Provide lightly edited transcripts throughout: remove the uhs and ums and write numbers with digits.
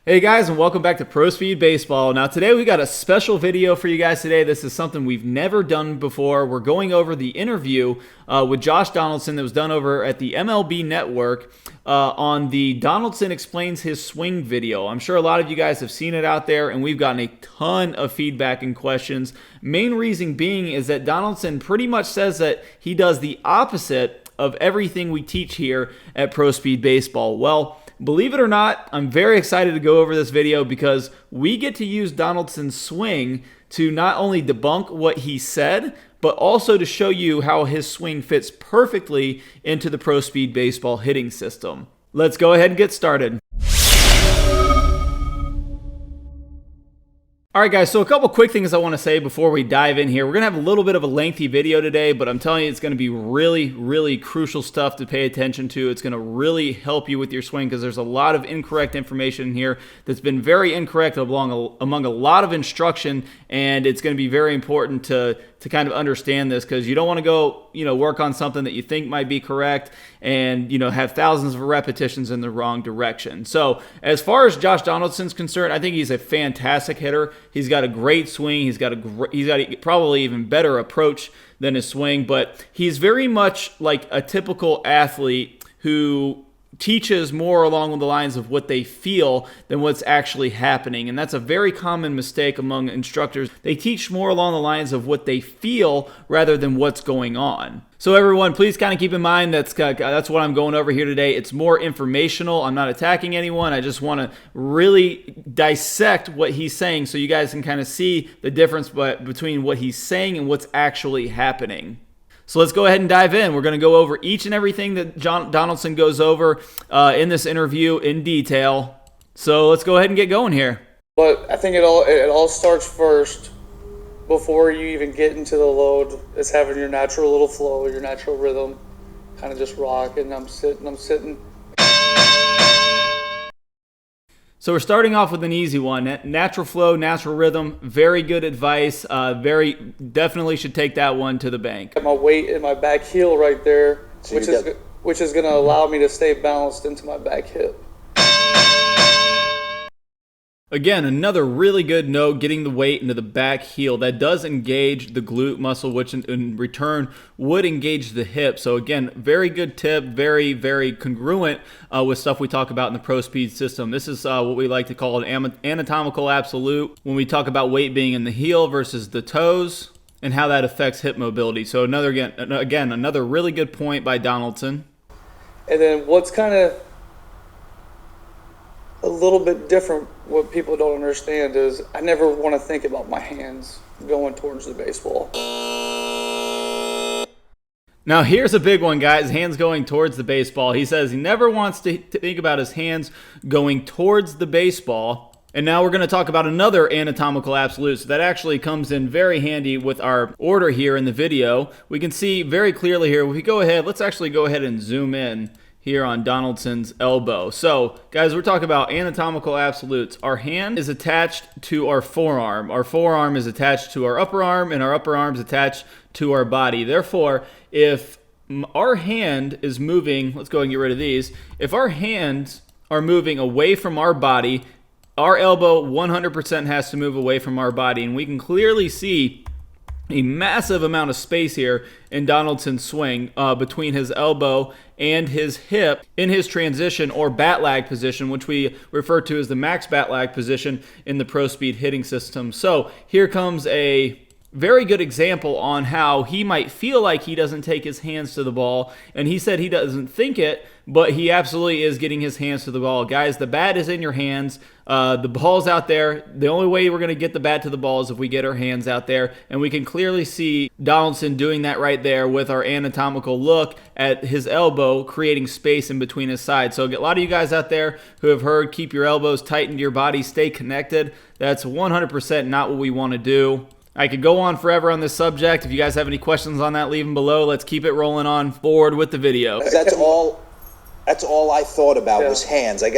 Hey guys, and welcome back to Pro Speed Baseball. Now today we got a special video for you guys today. This is something we've never done before. We're going over the interview with Josh Donaldson that was done over at the MLB Network on the Donaldson Explains His Swing video. I'm sure a lot of you guys have seen it out there, and we've gotten a ton of feedback and questions. Main reason being is that Donaldson pretty much says that he does the opposite of everything we teach here at Pro Speed Baseball. Well, believe it or not, I'm very excited to go over this video because we get to use Donaldson's swing to not only debunk what he said, but also to show you how his swing fits perfectly into the Pro Speed Baseball hitting system. Let's go ahead and get started. All right, guys, so a couple quick things I want to say before we dive in here. We're going to have a little bit of a lengthy video today, but I'm telling you, it's going to be really crucial stuff to pay attention to. It's going to really help you with your swing because there's a lot of incorrect information in here that's been very incorrect among a lot of instruction, and it's going to be very important to kind of understand this because you don't want to go, work on something that you think might be correct and, have thousands of repetitions in the wrong direction. So as far as Josh Donaldson's concerned, I think he's a fantastic hitter. He's got a great swing. He's got a probably even better approach than his swing, but he's very much like a typical athlete who teaches more along the lines of what they feel than what's actually happening. And that's a very common mistake among instructors. They teach more along the lines of what they feel rather than what's going on. So everyone, please kind of keep in mind that's what I'm going over here today. It's more informational. I'm not attacking anyone. I just want to really dissect what he's saying so you guys can kind of see the difference between what he's saying and what's actually happening. So let's go ahead and dive in. We're going to go over each and everything that Donaldson goes over in this interview in detail. So let's go ahead and get going here. But I think it all starts first before you even get into the load. Is having your natural little flow, your natural rhythm, kind of just rock. And I'm sitting. So we're starting off with an easy one. Natural flow, natural rhythm, very good advice. Definitely should take that one to the bank. Got my weight in my back heel right there, which is going to allow me to stay balanced into my back hip. Again, another really good note, getting the weight into the back heel. That does engage the glute muscle, which in return would engage the hip. So again, very good tip, very congruent with stuff we talk about in the Pro Speed system. This is what we like to call an anatomical absolute when we talk about weight being in the heel versus the toes and how that affects hip mobility. So another really good point by Donaldson. And then what's kind of a little bit different, what people don't understand is I never want to think about my hands going towards the baseball. Now here's a big one, guys, hands going towards the baseball. He says he never wants to think about his hands going towards the baseball. And now we're going to talk about another anatomical absolute. So that actually comes in very handy with our order here in the video. We can see very clearly here. If we go ahead, let's actually go ahead and zoom in here on Donaldson's elbow. So, guys, we're talking about anatomical absolutes. Our hand is attached to our forearm. Our forearm is attached to our upper arm, and our upper arm is attached to our body. Therefore, if our hand is moving, let's go and get rid of these. If our hands are moving away from our body, our elbow 100% has to move away from our body, and we can clearly see a massive amount of space here in Donaldson's swing between his elbow and his hip in his transition or bat lag position, which we refer to as the max bat lag position in the Pro Speed hitting system. So here comes a very good example on how he might feel like he doesn't take his hands to the ball, and he said he doesn't think it, but he absolutely is getting his hands to the ball. Guys, the bat is in your hands. The ball's out there. The only way we're going to get the bat to the ball is if we get our hands out there, and we can clearly see Donaldson doing that right there with our anatomical look at his elbow, creating space in between his sides. So a lot of you guys out there who have heard keep your elbows tight into your body, stay connected, that's 100% not what we want to do. I could go on forever on this subject. If you guys have any questions on that, leave them below. Let's keep it rolling on forward with the video. That's all I thought about was hands. I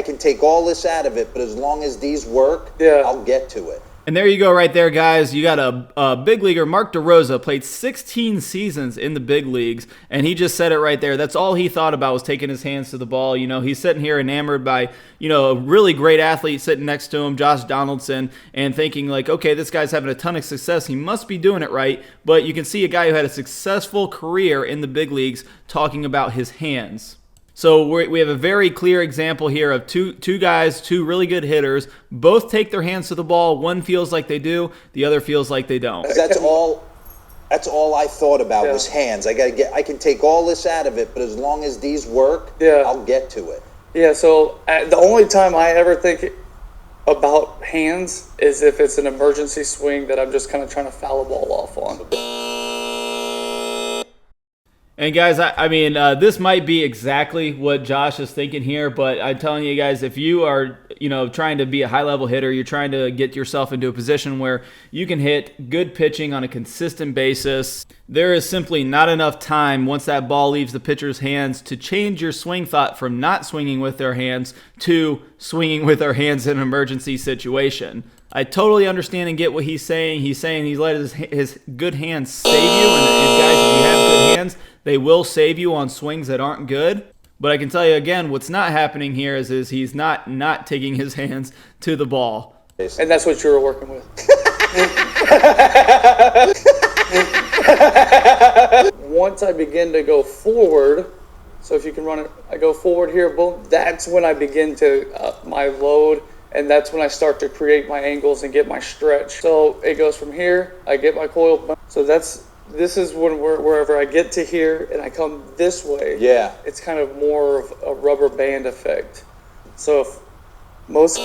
can take all this out of it, but as long as these work, I'll get to it. And there you go right there, guys. You got a big leaguer, Mark DeRosa, played 16 seasons in the big leagues, and he just said it right there. That's all he thought about was taking his hands to the ball. You know, he's sitting here enamored by, you know, a really great athlete sitting next to him, Josh Donaldson, and thinking like, okay, this guy's having a ton of success. He must be doing it right. But you can see a guy who had a successful career in the big leagues talking about his hands. So we have a very clear example here of two guys, two really good hitters. Both take their hands to the ball. One feels like they do, the other feels like they don't. That's all I thought about was hands. I can take all this out of it, but as long as these work, I'll get to it. Yeah, so the only time I ever think about hands is if it's an emergency swing that I'm just kind of trying to foul a ball off on. And guys, I mean, this might be exactly what Josh is thinking here, but I'm telling you guys, if you are, you know, trying to be a high-level hitter, you're trying to get yourself into a position where you can hit good pitching on a consistent basis, there is simply not enough time once that ball leaves the pitcher's hands to change your swing thought from not swinging with their hands to swinging with their hands in an emergency situation. I totally understand and get what he's saying. He's saying he's let his good hands save you, and guys, if you have good hands, they will save you on swings that aren't good. But I can tell you again, what's not happening here is he's not taking his hands to the ball. And that's what you were working with. Once I begin to go forward, so if you can run it, I go forward here, boom, that's when I begin to up my load, and that's when I start to create my angles and get my stretch. So it goes from here, I get my coil. So this is when wherever I get to here and I come this way, it's kind of more of a rubber band effect. So if most...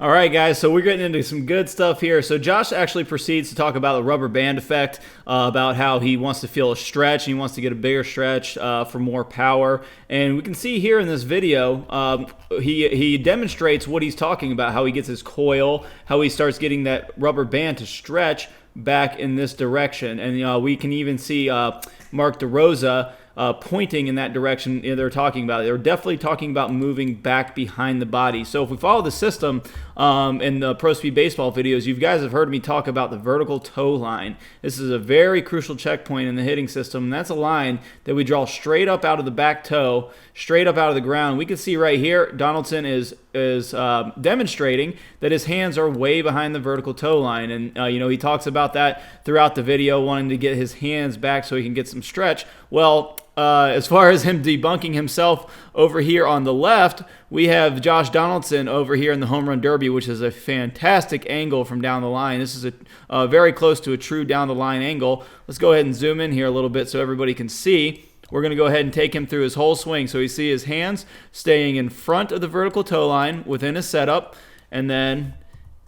All right, guys, so we're getting into some good stuff here. So Josh actually proceeds to talk about the rubber band effect, about how he wants to feel a stretch, and he wants to get a bigger stretch for more power. And we can see here in this video, he demonstrates what he's talking about, how he gets his coil, how he starts getting that rubber band to stretch back in this direction. And we can even see Mark DeRosa pointing in that direction they're talking about. They're definitely talking about moving back behind the body. So if we follow the system in the Pro Speed Baseball videos, you guys have heard me talk about the vertical toe line. This is a very crucial checkpoint in the hitting system, and that's a line that we draw straight up out of the back toe, straight up out of the ground. We can see right here, Donaldson is demonstrating that his hands are way behind the vertical toe line, and he talks about that throughout the video, wanting to get his hands back so he can get some stretch. Well, as far as him debunking himself over here on the left, we have Josh Donaldson over here in the home run derby, which is a fantastic angle from down the line. This is a very close to a true down the line angle. Let's go ahead and zoom in here a little bit so everybody can see. We're going to go ahead and take him through his whole swing. So you see his hands staying in front of the vertical toe line within his setup, and then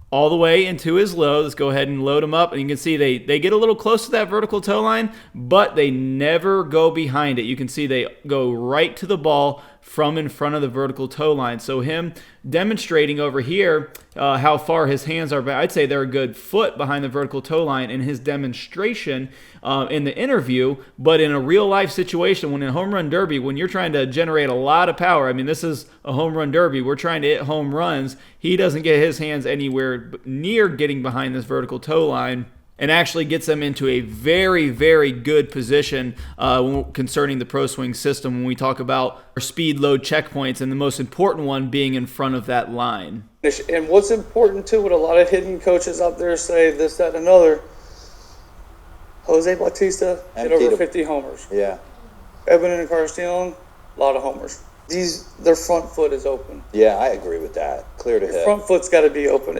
all the way into his load. Let's go ahead and load him up. And you can see they get a little close to that vertical toe line, but they never go behind it. You can see they go right to the ball from in front of the vertical toe line. So him demonstrating over here how far his hands are, I'd say they're a good foot behind the vertical toe line in his demonstration in the interview. But in a real life situation, when in a home run derby, when you're trying to generate a lot of power, I mean, this is a home run derby, we're trying to hit home runs, he doesn't get his hands anywhere near getting behind this vertical toe line, and actually gets them into a very, very good position concerning the Pro Swing system when we talk about our speed load checkpoints, and the most important one being in front of that line. And what's important too, what a lot of hitting coaches out there say, this, that, and another, Jose Bautista hit over 50 homers. Yeah. Edwin and Carstone, a lot of homers. Their front foot is open. Yeah, I agree with that. Clear to hit. Front foot's got to be open.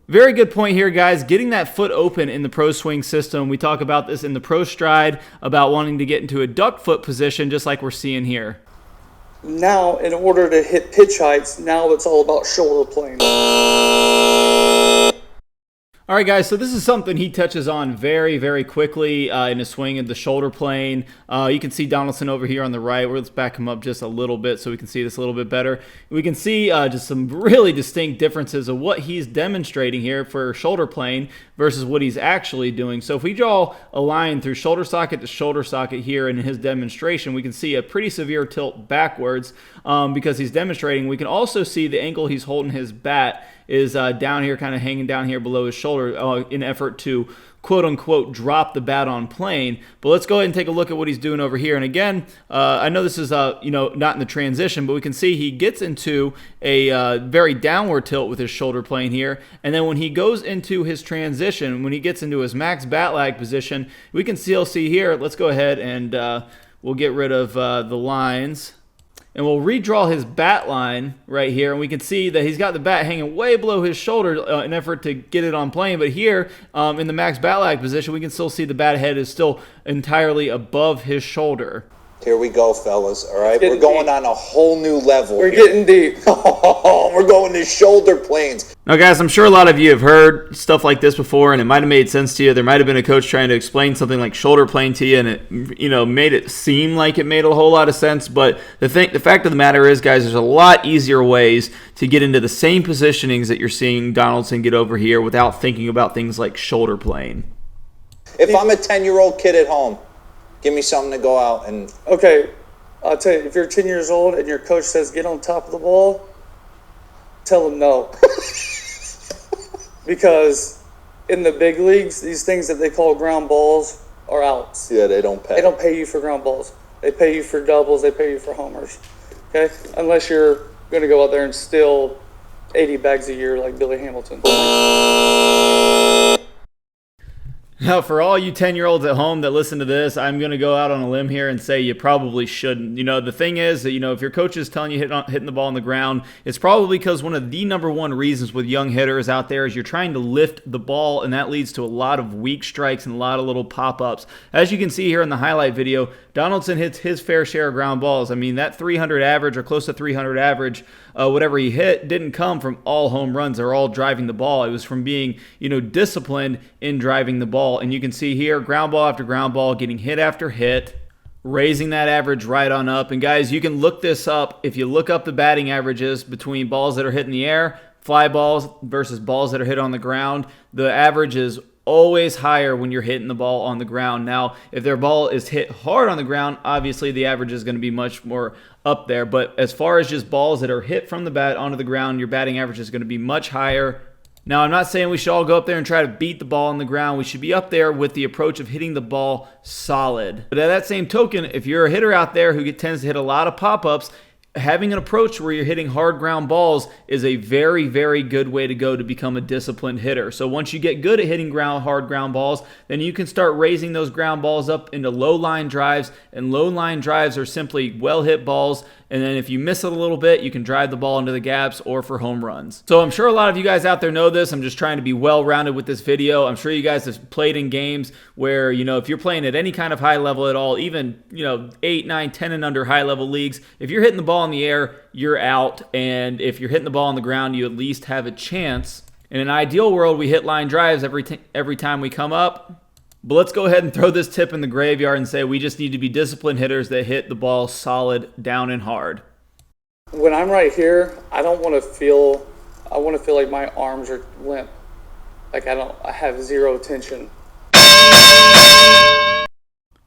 Very good point here, guys. Getting that foot open in the Pro Swing system. We talk about this in the Pro Stride, about wanting to get into a duck foot position, just like we're seeing here. Now, in order to hit pitch heights, now it's all about shoulder plane. All right, guys, so this is something he touches on very, very quickly in his swing at the shoulder plane. You can see Donaldson over here on the right. Let's back him up just a little bit so we can see this a little bit better. We can see just some really distinct differences of what he's demonstrating here for shoulder plane versus what he's actually doing. So if we draw a line through shoulder socket to shoulder socket here in his demonstration, we can see a pretty severe tilt backwards because he's demonstrating. We can also see the angle he's holding his bat is down here, kind of hanging down here below his shoulder in effort to quote-unquote drop the bat on plane. But let's go ahead and take a look at what he's doing over here. And again, I know this is not in the transition, but we can see he gets into a very downward tilt with his shoulder plane here. And then when he goes into his transition, when he gets into his max bat lag position, we can still see here. Let's go ahead and we'll get rid of the lines. And we'll redraw his bat line right here, and we can see that he's got the bat hanging way below his shoulder in an effort to get it on plane. But here, in the max bat lag position, we can still see the bat head is still entirely above his shoulder. Here we go, fellas. All right, we're going on a whole new level. We're getting deep. We're going to shoulder planes. Now, guys, I'm sure a lot of you have heard stuff like this before, and it might have made sense to you. There might have been a coach trying to explain something like shoulder plane to you, and it, made it seem like it made a whole lot of sense. But the fact of the matter is, guys, there's a lot easier ways to get into the same positionings that you're seeing Donaldson get over here without thinking about things like shoulder plane. If I'm a 10-year-old kid at home, give me something to go out and... Okay, I'll tell you, if you're 10 years old and your coach says get on top of the ball, tell him no. Because in the big leagues, these things that they call ground balls are outs. Yeah, they don't pay. They don't pay you for ground balls. They pay you for doubles. They pay you for homers. Okay? Unless you're going to go out there and steal 80 bags a year like Billy Hamilton. Now, for all you 10-year-olds at home that listen to this, I'm going to go out on a limb here and say you probably shouldn't. The thing is that, if your coach is telling you hitting the ball on the ground, it's probably because one of the number one reasons with young hitters out there is you're trying to lift the ball, and that leads to a lot of weak strikes and a lot of little pop-ups. As you can see here in the highlight video, Donaldson hits his fair share of ground balls. I mean, that 300 average or close to 300 average, whatever he hit, didn't come from all home runs or all driving the ball. It was from being, disciplined in driving the ball. And you can see here, ground ball after ground ball, getting hit after hit, raising that average right on up. And guys, you can look this up. If you look up the batting averages between balls that are hit in the air, fly balls versus balls that are hit on the ground, the average is always higher when you're hitting the ball on the ground. Now, if their ball is hit hard on the ground, obviously the average is going to be much more up there. But as far as just balls that are hit from the bat onto the ground, your batting average is going to be much higher. Now, I'm not saying we should all go up there and try to beat the ball on the ground. We should be up there with the approach of hitting the ball solid. But at that same token, if you're a hitter out there who tends to hit a lot of pop-ups, having an approach where you're hitting hard ground balls is a very, very good way to go to become a disciplined hitter. So once you get good at hitting hard ground balls, then you can start raising those ground balls up into low line drives, and low line drives are simply well hit balls. And then if you miss it a little bit, you can drive the ball into the gaps or for home runs. So I'm sure a lot of you guys out there know this. I'm just trying to be well-rounded with this video. I'm sure you guys have played in games where, if you're playing at any kind of high level at all, even, 8, 9, 10 and under high level leagues, if you're hitting the ball in the air, you're out. And if you're hitting the ball on the ground, you at least have a chance. In an ideal world, we hit line drives every time we come up. But let's go ahead and throw this tip in the graveyard and say we just need to be disciplined hitters that hit the ball solid, down, and hard. When I'm right here, I want to feel like my arms are limp. Like I have zero tension.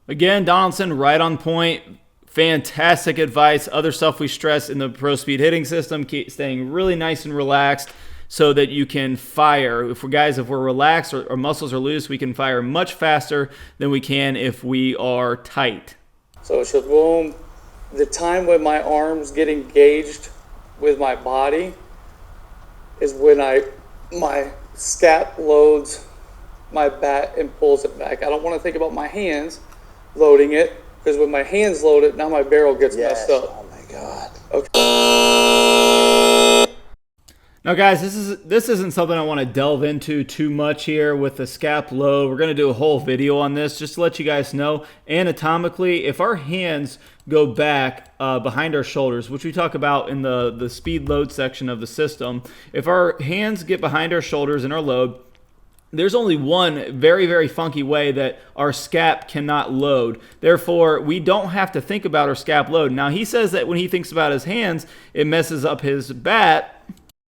Again, Donaldson right on point. Fantastic advice. Other stuff we stress in the Pro Speed hitting system, keep staying really nice and relaxed, so that you can fire. If we're relaxed or our muscles are loose, we can fire much faster than we can if we are tight. So it's just boom. The time when my arms get engaged with my body is when my SCAP loads my bat and pulls it back. I don't want to think about my hands loading it, because when my hands load it, now my barrel gets messed up. Oh my God. Okay. Now, guys, this isn't something I want to delve into too much here with the SCAP load. We're going to do a whole video on this just to let you guys know anatomically, if our hands go back behind our shoulders, which we talk about in the speed load section of the system, if our hands get behind our shoulders in our load, there's only one very, very funky way that our SCAP cannot load. Therefore, we don't have to think about our SCAP load. Now, he says that when he thinks about his hands, it messes up his bat.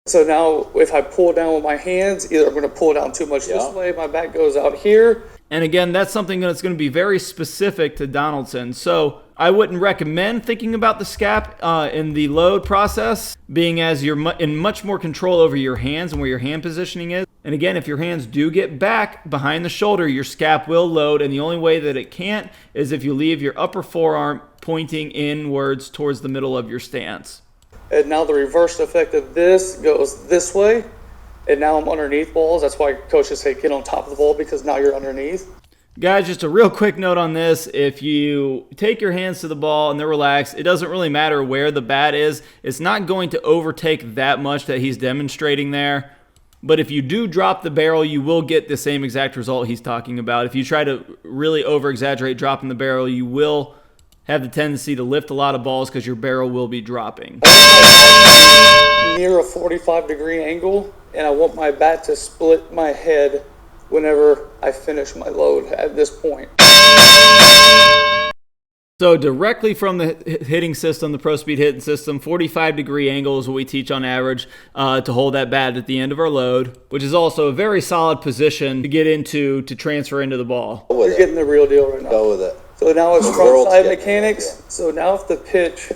So now if I pull down with my hands, either I'm going to pull down too much this way, my bat goes out here. And again, that's something that's going to be very specific to Donaldson. So I wouldn't recommend thinking about the SCAP in the load process, being as you're in much more control over your hands and where your hand positioning is. And again, if your hands do get back behind the shoulder, your SCAP will load. And the only way that it can't is if you leave your upper forearm pointing inwards towards the middle of your stance. And now the reverse effect of this goes this way. And now I'm underneath balls. That's why coaches say get on top of the ball, because now you're underneath. Guys, just a real quick note on this. If you take your hands to the ball and they're relaxed, it doesn't really matter where the bat is. It's not going to overtake that much that he's demonstrating there. But if you do drop the barrel, you will get the same exact result he's talking about. If you try to really over-exaggerate dropping the barrel, you will have the tendency to lift a lot of balls because your barrel will be dropping. Near a 45-degree angle, and I want my bat to split my head whenever I finish my load at this point. So directly from the hitting system, the Pro Speed hitting system, 45-degree angle is what we teach on average to hold that bat at the end of our load, which is also a very solid position to get into to transfer into the ball. You're getting the real deal right now. Go with it. So now it's front side mechanics. So now if the pitch...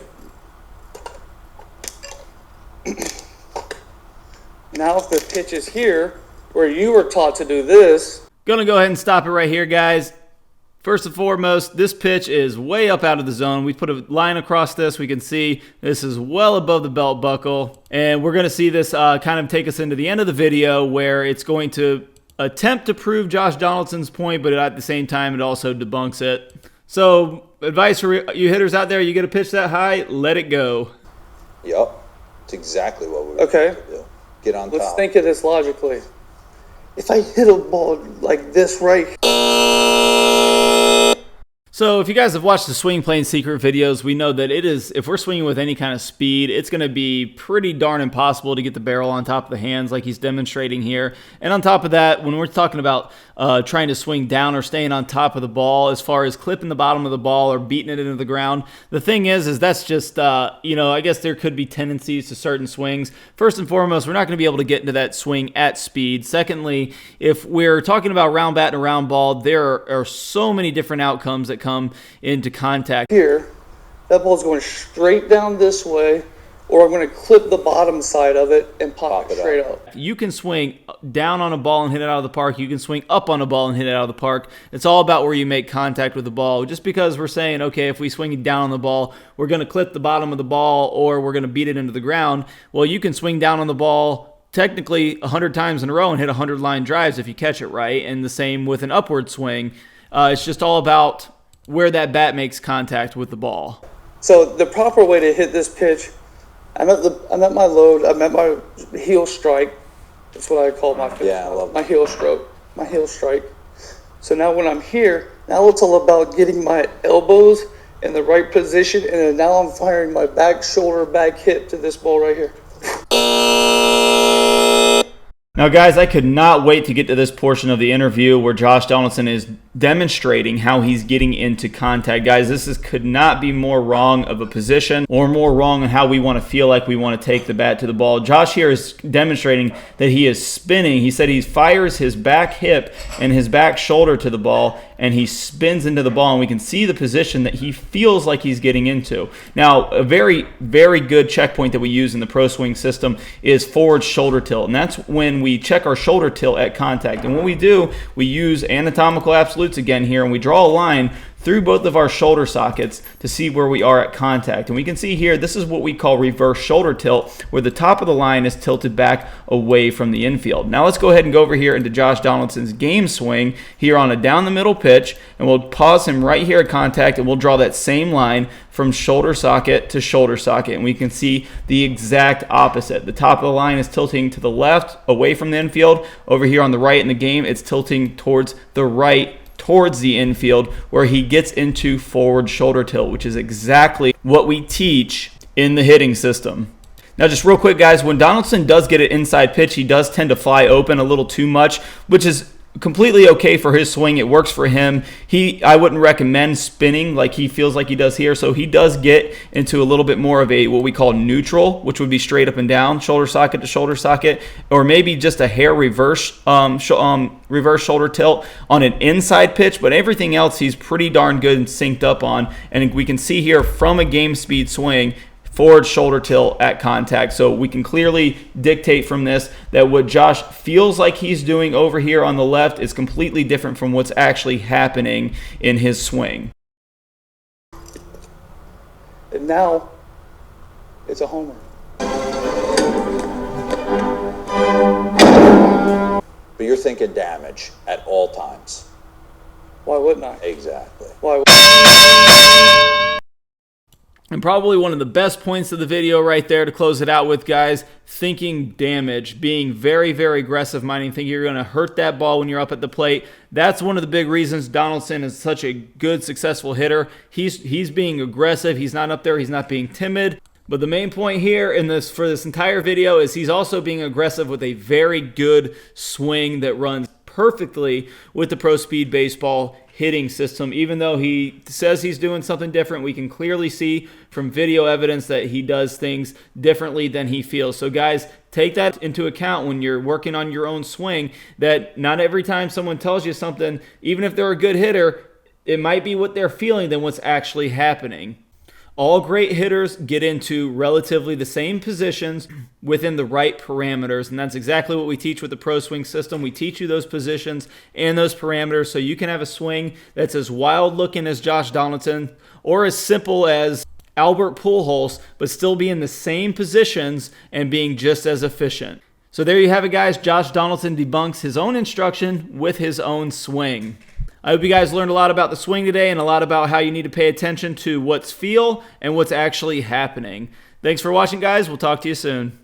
Now if the pitch is here, where you were taught to do this... Gonna go ahead and stop it right here, guys. First and foremost, this pitch is way up out of the zone. We put a line across this. We can see this is well above the belt buckle. And we're going to see this kind of take us into the end of the video where it's going to attempt to prove Josh Donaldson's point, but at the same time, it also debunks it. So advice for you hitters out there, you get a pitch that high, let it go. Yep. It's exactly what we're going to do. Get on top. Let's think of this logically. If I hit a ball like this right here, so if you guys have watched the Swing Plane Secret videos, we know that it is, if we're swinging with any kind of speed, it's going to be pretty darn impossible to get the barrel on top of the hands like he's demonstrating here. And on top of that, when we're talking about trying to swing down or staying on top of the ball, as far as clipping the bottom of the ball or beating it into the ground, the thing is that's just, I guess there could be tendencies to certain swings. First and foremost, we're not going to be able to get into that swing at speed. Secondly, if we're talking about round bat and a round ball, there are so many different outcomes that come into contact. Here, that ball's going straight down this way, or I'm going to clip the bottom side of it and pop it straight up. You can swing down on a ball and hit it out of the park. You can swing up on a ball and hit it out of the park. It's all about where you make contact with the ball. Just because we're saying, okay, if we swing down on the ball, we're going to clip the bottom of the ball or we're going to beat it into the ground. Well, you can swing down on the ball technically 100 times in a row and hit 100 line drives if you catch it right, and the same with an upward swing. It's just all about where that bat makes contact with the ball. So the proper way to hit this pitch, I'm at my load, I'm at my heel strike. That's what I call my heel stroke, my heel strike. So now when I'm here, now it's all about getting my elbows in the right position, and then now I'm firing my back shoulder, back hip to this ball right here. Now, guys, I could not wait to get to this portion of the interview where Josh Donaldson is demonstrating how he's getting into contact. Guys, could not be more wrong of a position or more wrong on how we want to feel like we want to take the bat to the ball. Josh here is demonstrating that he is spinning. He said he fires his back hip and his back shoulder to the ball, and he spins into the ball, and we can see the position that he feels like he's getting into. Now, a very, very good checkpoint that we use in the Pro Swing system is forward shoulder tilt, and that's when we check our shoulder tilt at contact. And what we do, we use Anatomical Absolutes again here, and we draw a line through both of our shoulder sockets to see where we are at contact. And we can see here, this is what we call reverse shoulder tilt, where the top of the line is tilted back away from the infield. Now let's go ahead and go over here into Josh Donaldson's game swing here on a down the middle pitch, and we'll pause him right here at contact, and we'll draw that same line from shoulder socket to shoulder socket, and we can see the exact opposite. The top of the line is tilting to the left away from the infield. Over here on the right in the game, it's tilting towards the right towards the infield, where he gets into forward shoulder tilt, which is exactly what we teach in the hitting system. Now, just real quick, guys, when Donaldson does get an inside pitch, he does tend to fly open a little too much, which is completely okay for his swing. It works for him. I wouldn't recommend spinning like he feels like he does here. So he does get into a little bit more of a what we call neutral, which would be straight up and down, shoulder socket to shoulder socket, or maybe just a hair reverse shoulder tilt on an inside pitch. But everything else he's pretty darn good and synced up on. And we can see here from a game speed swing, forward shoulder tilt at contact. So we can clearly dictate from this that what Josh feels like he's doing over here on the left is completely different from what's actually happening in his swing. And now it's a homer. But you're thinking damage at all times. Why wouldn't I? Exactly. Why? And probably one of the best points of the video right there to close it out with, guys, thinking damage, being very, very aggressive minding, thinking you're going to hurt that ball when you're up at the plate. That's one of the big reasons Donaldson is such a good, successful hitter. He's being aggressive. He's not up there. He's not being timid. But the main point here for this entire video is he's also being aggressive with a very good swing that runs perfectly with the Pro Speed Baseball hitting system. Even though he says he's doing something different, we can clearly see from video evidence that he does things differently than he feels. So guys, take that into account when you're working on your own swing, that not every time someone tells you something, even if they're a good hitter, it might be what they're feeling than what's actually happening. All great hitters get into relatively the same positions within the right parameters, and that's exactly what we teach with the Pro Swing system. We teach you those positions and those parameters so you can have a swing that's as wild looking as Josh Donaldson or as simple as Albert Pujols, but still be in the same positions and being just as efficient. So there you have it, guys. Josh Donaldson debunks his own instruction with his own swing. I hope you guys learned a lot about the swing today and a lot about how you need to pay attention to what's feel and what's actually happening. Thanks for watching, guys. We'll talk to you soon.